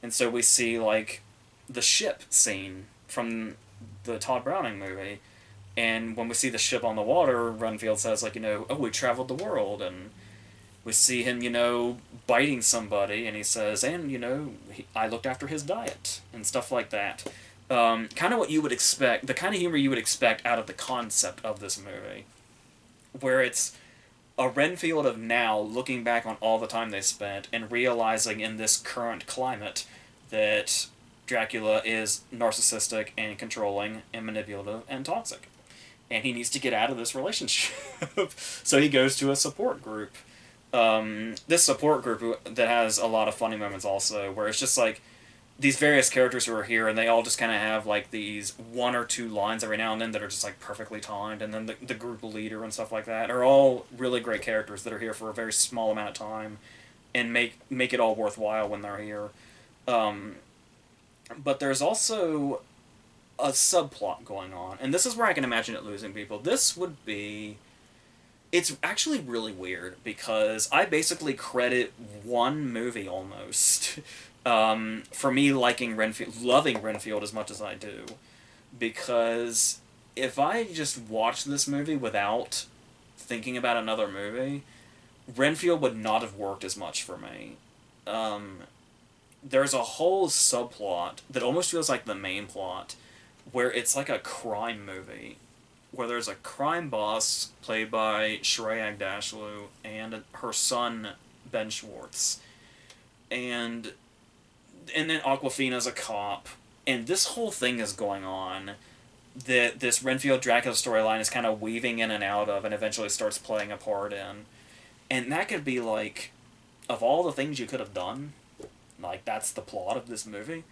And so we see, like, the ship scene from the Todd Browning movie. And when we see the ship on the water, Renfield says, like, you know, oh, we traveled the world. And we see him, you know, biting somebody, and he says, and, you know, I looked after his diet, and stuff like that. Kind of what you would expect, the kind of humor you would expect out of the concept of this movie. Where it's a Renfield of now looking back on all the time they spent and realizing in this current climate that Dracula is narcissistic and controlling and manipulative and toxic. And he needs to get out of this relationship. So he goes to a support group. This support group that has a lot of funny moments also, where it's just like these various characters who are here, and they all just kind of have like these one or two lines every now and then that are just like perfectly timed, and then the group leader and stuff like that are all really great characters that are here for a very small amount of time and make it all worthwhile when they're here. Um, but there's also a subplot going on, and this is where I can imagine it losing people. This would be. It's actually really weird because I basically credit one movie almost for me liking Renfield, loving Renfield as much as I do. Because if I just watched this movie without thinking about another movie, Renfield would not have worked as much for me. Um, there's a whole subplot that almost feels like the main plot, where it's like a crime movie, where there's a crime boss played by Shreyag Dashlu and her son Ben Schwartz, and then Aquafina's a cop, and this whole thing is going on that this Renfield Dracula storyline is kind of weaving in and out of, and eventually starts playing a part in, and that could be like, of all the things you could have done, like that's the plot of this movie.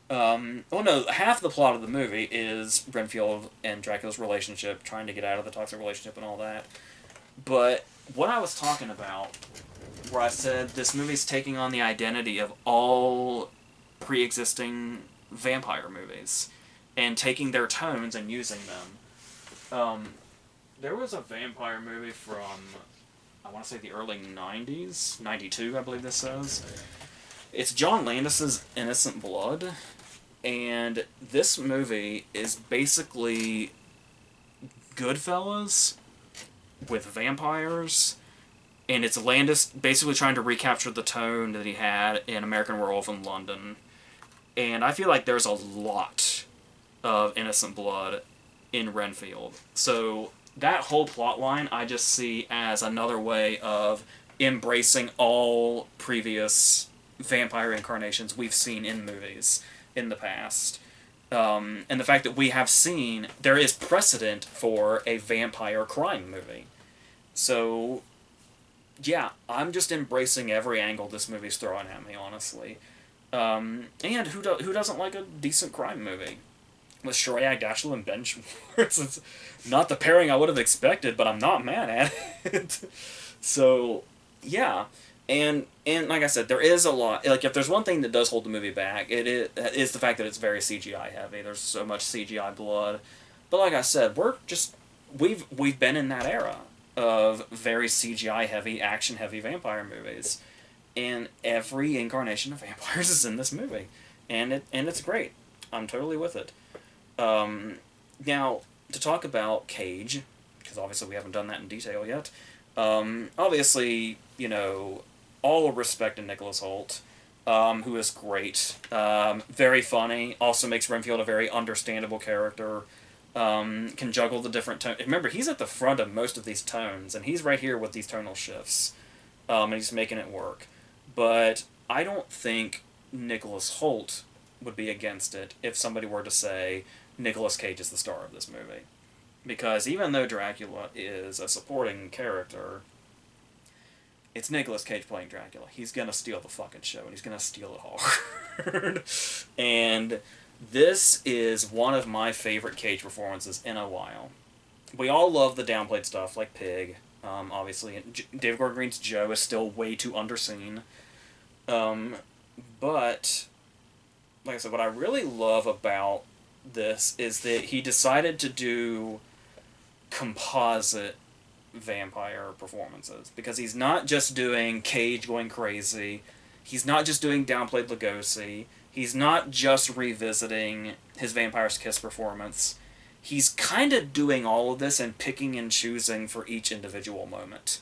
Well, no, half the plot of the movie is Renfield and Dracula's relationship, trying to get out of the toxic relationship and all that. But what I was talking about, where I said this movie's taking on the identity of all pre-existing vampire movies and taking their tones and using them. There was a vampire movie from, I want to say the early 90s, 92 I believe this says. It's John Landis's Innocent Blood, and this movie is basically Goodfellas with vampires, and it's Landis basically trying to recapture the tone that he had in American Werewolf in London. And I feel like there's a lot of Innocent Blood in Renfield. So that whole plot line I just see as another way of embracing all previous vampire incarnations we've seen in movies in the past. And the fact that we have seen, there is precedent for a vampire crime movie. So, yeah, I'm just embracing every angle this movie's throwing at me, honestly. And who doesn't like a decent crime movie? With Shreyag Dashlu and Ben Schwartz. It's not the pairing I would have expected, but I'm not mad at it. So, yeah. And like I said, there is a lot. Like, if there's one thing that does hold the movie back, it is the fact that it's very CGI heavy. There's so much CGI blood. But like I said, we've been in that era of very CGI heavy, action heavy vampire movies. And every incarnation of vampires is in this movie. And it's great. I'm totally with it. Now, to talk about Cage, because obviously we haven't done that in detail yet, obviously, all respect to Nicholas Hoult, who is great, very funny, also makes Renfield a very understandable character, can juggle the different tones. Remember, he's at the front of most of these tones, and he's right here with these tonal shifts, and he's making it work. But I don't think Nicholas Hoult would be against it if somebody were to say Nicolas Cage is the star of this movie. Because even though Dracula is a supporting character, it's Nicolas Cage playing Dracula. He's gonna steal the fucking show, and he's gonna steal it hard. And this is one of my favorite Cage performances in a while. We all love the downplayed stuff, like Pig, obviously. David Gordon Green's Joe is still way too underseen. But, like I said, what I really love about this is that he decided to do composite vampire performances, because he's not just doing Cage going crazy, he's not just doing downplayed Lugosi, he's not just revisiting his Vampire's Kiss performance, he's kind of doing all of this and picking and choosing for each individual moment.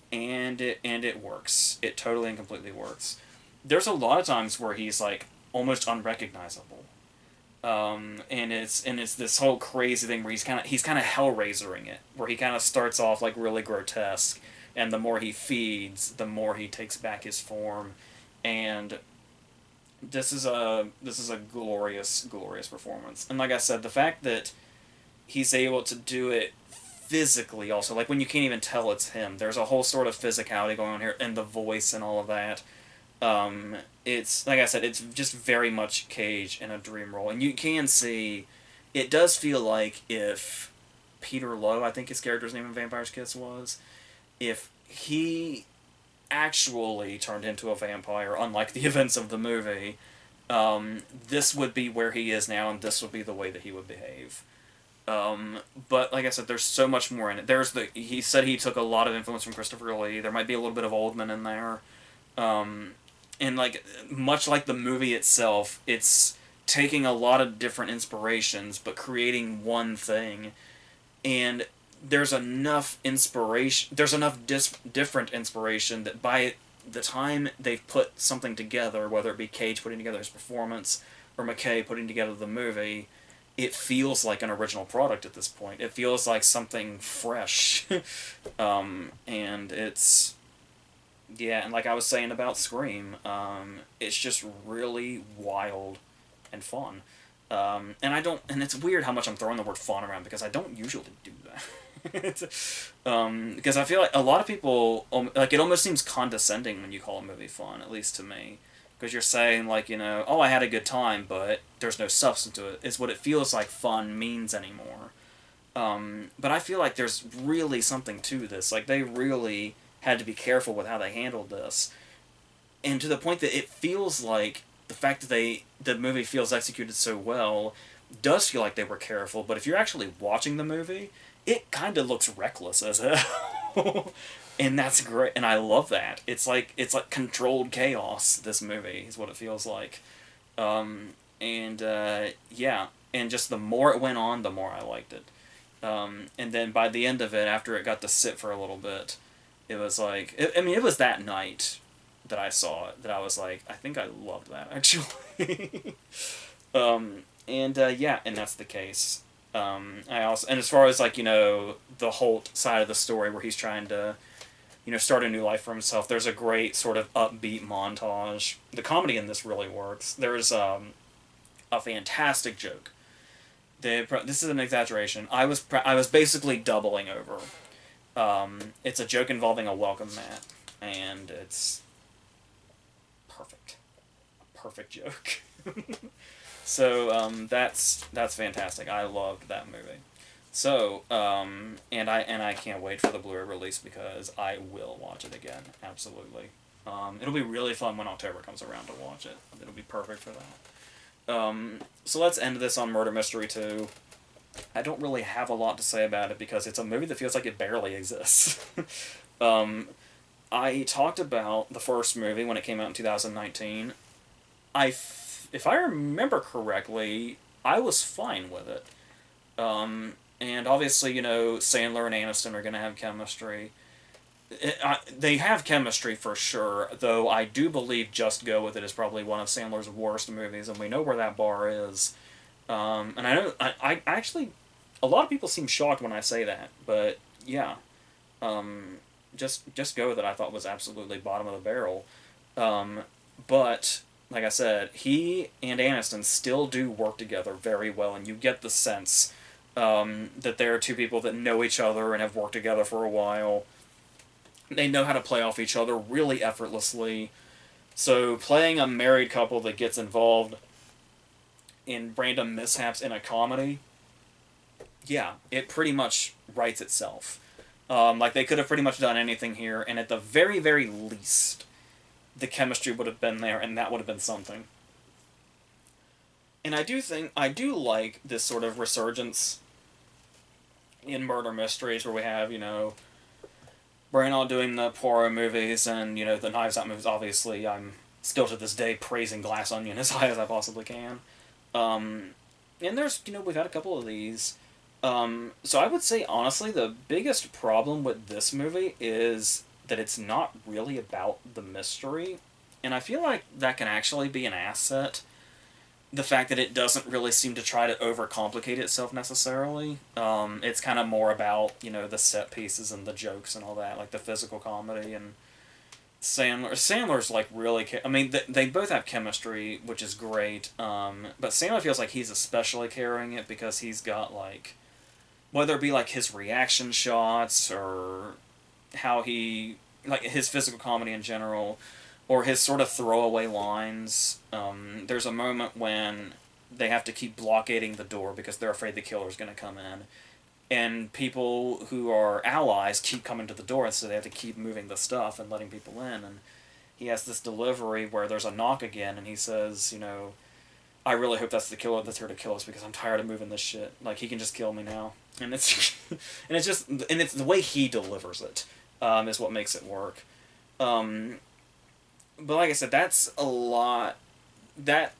And it works. It totally and completely works. There's a lot of times where he's like almost unrecognizable. And it's this whole crazy thing where he's kind of Hellraiser-ing it, where he kind of starts off like really grotesque, and the more he feeds, the more he takes back his form, and this is a glorious, glorious performance. And like I said, the fact that he's able to do it physically also, like when you can't even tell it's him. There's a whole sort of physicality going on here, and the voice and all of that. Um, it's like I said, it's just very much Cage in a dream role, and you can see it does feel like if Peter Lowe, I think his character's name in Vampire's Kiss was, if he actually turned into a vampire, unlike the events of the movie, this would be where he is now, and this would be the way that he would behave. But like I said, there's so much more in it. He said he took a lot of influence from Christopher Lee. There might be a little bit of Oldman in there. Um, and like much like the movie itself, it's taking a lot of different inspirations but creating one thing. And there's enough different inspiration that by the time they've put something together, whether it be Cage putting together his performance or McKay putting together the movie, it feels like an original product at this point. It feels like something fresh. And it's, yeah, and like I was saying about Scream, it's just really wild and fun. And I don't, and it's weird how much I'm throwing the word fun around because I don't usually do that. Because I feel like a lot of people, like, it almost seems condescending when you call a movie fun, at least to me. Because you're saying, like, oh, I had a good time, but there's no substance to it. It's what it feels like fun means anymore. But I feel like there's really something to this. Like, they really had to be careful with how they handled this. And to the point that it feels like the fact that the movie feels executed so well does feel like they were careful, but if you're actually watching the movie, it kind of looks reckless as hell. And that's great, and I love that. It's like controlled chaos. This movie is what it feels like. And yeah, and just the more it went on, the more I liked it. And then by the end of it, after it got to sit for a little bit, it was like, I mean, it was that night that I saw it that I was like, I think I loved that actually. Yeah, and that's the case. I also, and as far as like the Holt side of the story where he's trying to start a new life for himself, there's a great sort of upbeat montage. The comedy in this really works. There's a fantastic joke. This is an exaggeration. I was basically doubling over. It's a joke involving a welcome mat, and it's perfect. A perfect joke. So that's fantastic. I loved that movie. So and I can't wait for the Blu-ray release because I will watch it again. Absolutely. It'll be really fun when October comes around to watch it. It'll be perfect for that. So let's end this on Murder Mystery 2. I don't really have a lot to say about it because it's a movie that feels like it barely exists. um, I talked about the first movie when it came out in 2019. If I remember correctly, I was fine with it. And obviously, Sandler and Aniston are going to have chemistry. They have chemistry for sure, though I do believe Just Go With It is probably one of Sandler's worst movies, and we know where that bar is. And I know, I actually, a lot of people seem shocked when I say that, but yeah. Just Go With It I thought was absolutely bottom of the barrel. But like I said, he and Aniston still do work together very well, and you get the sense that they're two people that know each other and have worked together for a while. They know how to play off each other really effortlessly. So playing a married couple that gets involved in random mishaps in a comedy, yeah, it pretty much writes itself. Like they could have pretty much done anything here, and at the very, very least, the chemistry would have been there, and that would have been something. And I do like this sort of resurgence in murder mysteries where we have, Branagh doing the Poirot movies and, the Knives Out movies. Obviously, I'm still to this day praising Glass Onion as high as I possibly can. And there's, we've had a couple of these. So I would say, honestly, the biggest problem with this movie is that it's not really about the mystery. And I feel like that can actually be an asset. The fact that it doesn't really seem to try to overcomplicate itself necessarily. It's kind of more about, the set pieces and the jokes and all that, like the physical comedy. And Sandler's like really. I mean, they both have chemistry, which is great. But Sandler feels like he's especially carrying it because he's got like whether it be like his reaction shots or how he like his physical comedy in general, or his sort of throwaway lines. There's a moment when they have to keep blockading the door because they're afraid the killer's going to come in, and people who are allies keep coming to the door, so they have to keep moving the stuff and letting people in. And he has this delivery where there's a knock again, and he says, I really hope that's the killer that's here to kill us because I'm tired of moving this shit. Like he can just kill me now, and it's and it's the way he delivers it is what makes it work. Um, but like I said, that's a lot. That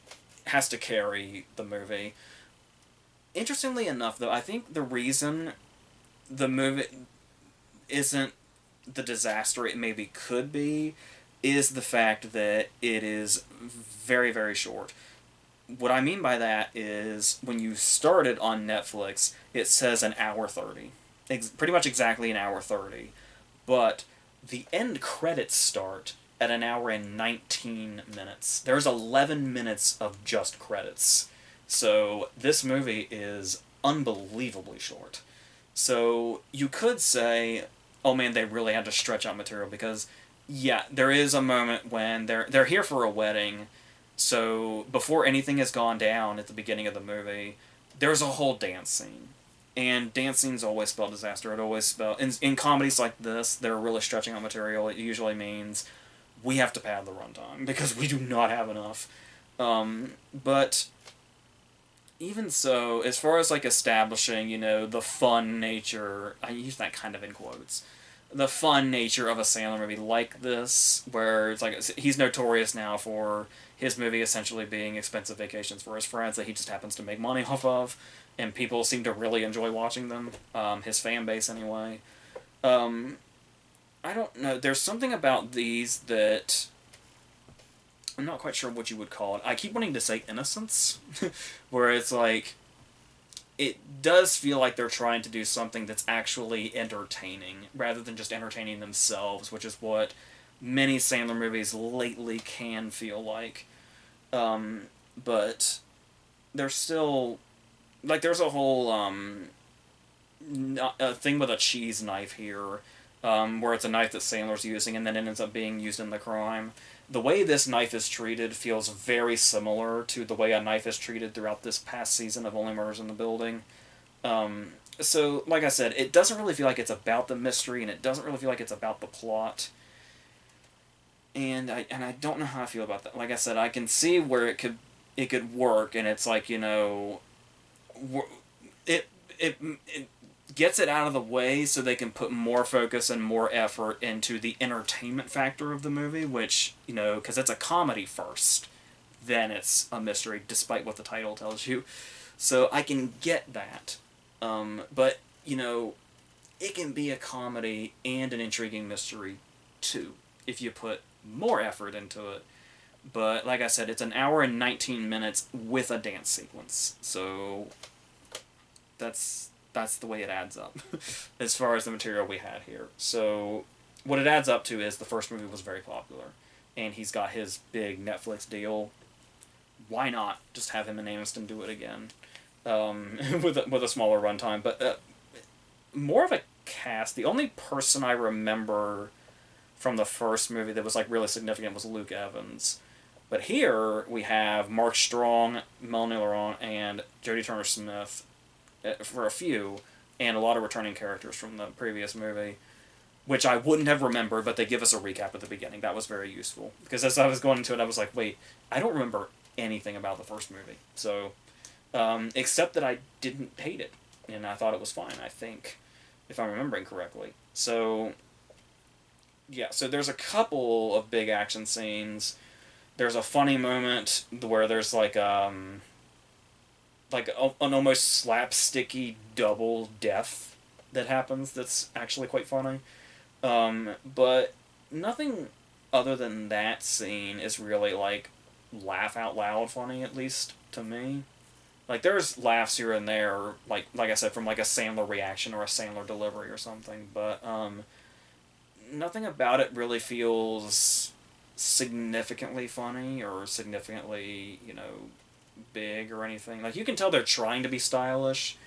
has to carry the movie. Interestingly enough, though, I think the reason the movie isn't the disaster it maybe could be is the fact that it is very, very short. What I mean by that is when you start it on Netflix, it says an hour 30. Pretty much exactly an hour 30. But the end credits start at an hour and 19 minutes. There's 11 minutes of just credits. So this movie is unbelievably short. So you could say, oh man, they really had to stretch out material because, yeah, there is a moment when they're here for a wedding. So before anything has gone down at the beginning of the movie, there's a whole dance scene. And dance scenes always spell disaster. It always spell in comedies like this, they're really stretching out material. It usually means we have to pad the runtime because we do not have enough. But even so, as far as like establishing, the fun nature, I use that kind of in quotes, the fun nature of a Sandler movie like this, where it's like he's notorious now for his movie essentially being expensive vacations for his friends that he just happens to make money off of, and people seem to really enjoy watching them. His fan base, anyway. Um, I don't know. There's something about these that I'm not quite sure what you would call it. I keep wanting to say innocence, where it's like it does feel like they're trying to do something that's actually entertaining rather than just entertaining themselves, which is what many Sandler movies lately can feel like. But there's still like there's a whole a thing with a cheese knife here, where it's a knife that Sandler's using and then it ends up being used in the crime. The way this knife is treated feels very similar to the way a knife is treated throughout this past season of Only Murders in the Building. So, like I said, it doesn't really feel like it's about the mystery, and it doesn't really feel like it's about the plot. And I don't know how I feel about that. Like I said, I can see where it could work, and it's like it it gets it out of the way so they can put more focus and more effort into the entertainment factor of the movie, which, because it's a comedy first, then it's a mystery, despite what the title tells you. So I can get that. But, it can be a comedy and an intriguing mystery, too, if you put more effort into it. But, like I said, it's an hour and 19 minutes with a dance sequence. So that's the way it adds up as far as the material we had here. So what it adds up to is the first movie was very popular, and he's got his big Netflix deal. Why not just have him and Aniston do it again, with a smaller runtime? But more of a cast. The only person I remember from the first movie that was like really significant was Luke Evans. But here we have Mark Strong, Melanie Laurent, and Jodie Turner-Smith for a few, and a lot of returning characters from the previous movie, which I wouldn't have remembered, but they give us a recap at the beginning. That was very useful. Because as I was going into it, I was like, wait, I don't remember anything about the first movie. So, except that I didn't hate it, and I thought it was fine, I think, if I'm remembering correctly. So, yeah, so there's a couple of big action scenes. There's a funny moment where there's like an almost slapsticky double death that happens that's actually quite funny. But nothing other than that scene is really like laugh out loud funny, at least to me. Like there's laughs here and there, like I said, from like a Sandler reaction or a Sandler delivery or something, but nothing about it really feels significantly funny or significantly, big or anything. Like, you can tell they're trying to be stylish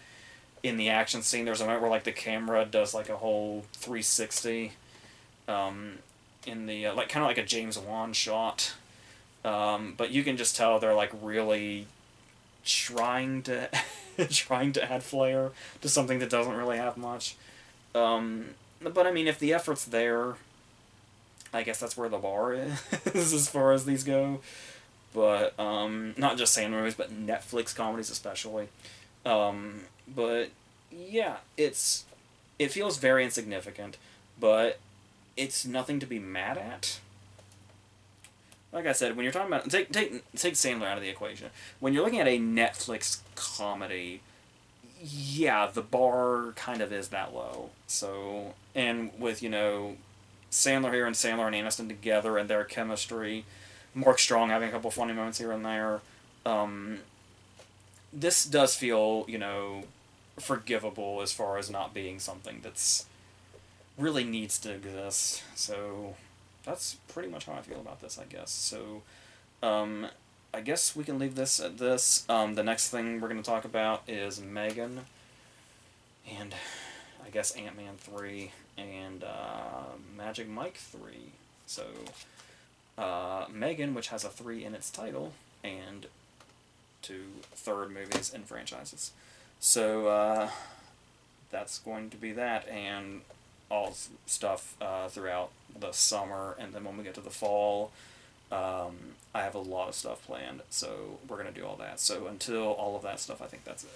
in the action scene. There's a moment where, like, the camera does, like, a whole 360 um, in the, like, kind of like a James Wan shot. But you can just tell they're, like, really trying to trying to add flair to something that doesn't really have much. But I mean, if the effort's there, I guess that's where the bar is as far as these go. But not just Sandler movies, but Netflix comedies especially. But yeah, it feels very insignificant, but it's nothing to be mad at. Like I said, when you're talking about take Sandler out of the equation, when you're looking at a Netflix comedy, yeah, the bar kind of is that low. So, and with Sandler here and Sandler and Aniston together and their chemistry, Mark Strong having a couple funny moments here and there, um, this does feel forgivable as far as not being something that's really needs to exist. So that's pretty much how I feel about this, I guess. So, um, I guess we can leave this at this. The next thing we're going to talk about is Megan, and I guess Ant-Man 3, and Magic Mike 3. So, Megan, which has a 3 in its title, and 2 third movies and franchises. So, that's going to be that, and all stuff throughout the summer, and then when we get to the fall, I have a lot of stuff planned, so we're going to do all that. So until all of that stuff, I think that's it.